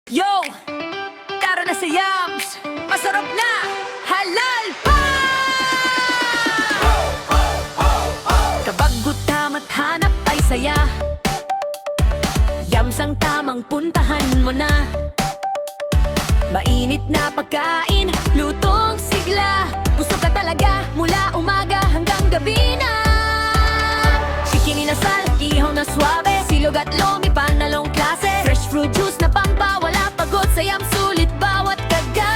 Yo! Tara na sa Yams! Masarap na! Halal pa! Kapag gutom at hanap ay saya, Yams ang tamang puntahan mo na. Mainit na pagkain, lutong sigla. Busog ka talaga mula umaga hanggang gabi na. Chicken inasal, ihaw na suabe, silog at lomi, panalong klase. Fresh fruit juice na pampawala pagod sa Yams, sulit bawat kagat.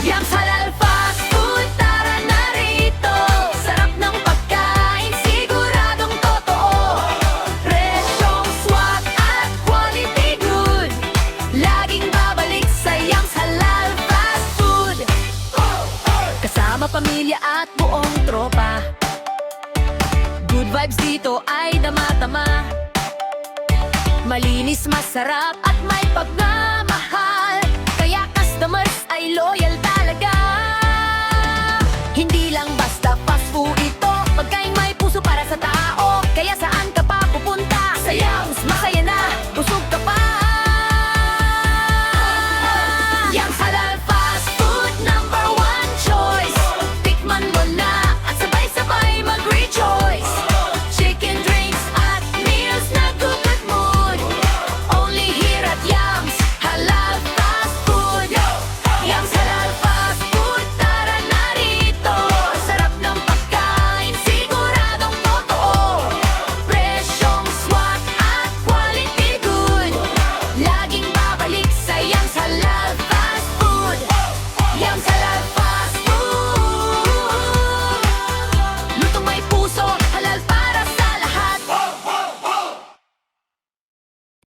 Yams Halal Fast Food, tara na rito. Sarap ng pagkain, siguradong totoo. Presyong swak at quality good, laging babalik sa Yams Halal Fast Food. Kasama pamilya at buong tropa, good vibes dito ay damatama. Malinis, masarap at may pagmamahal, kaya customers ay loyal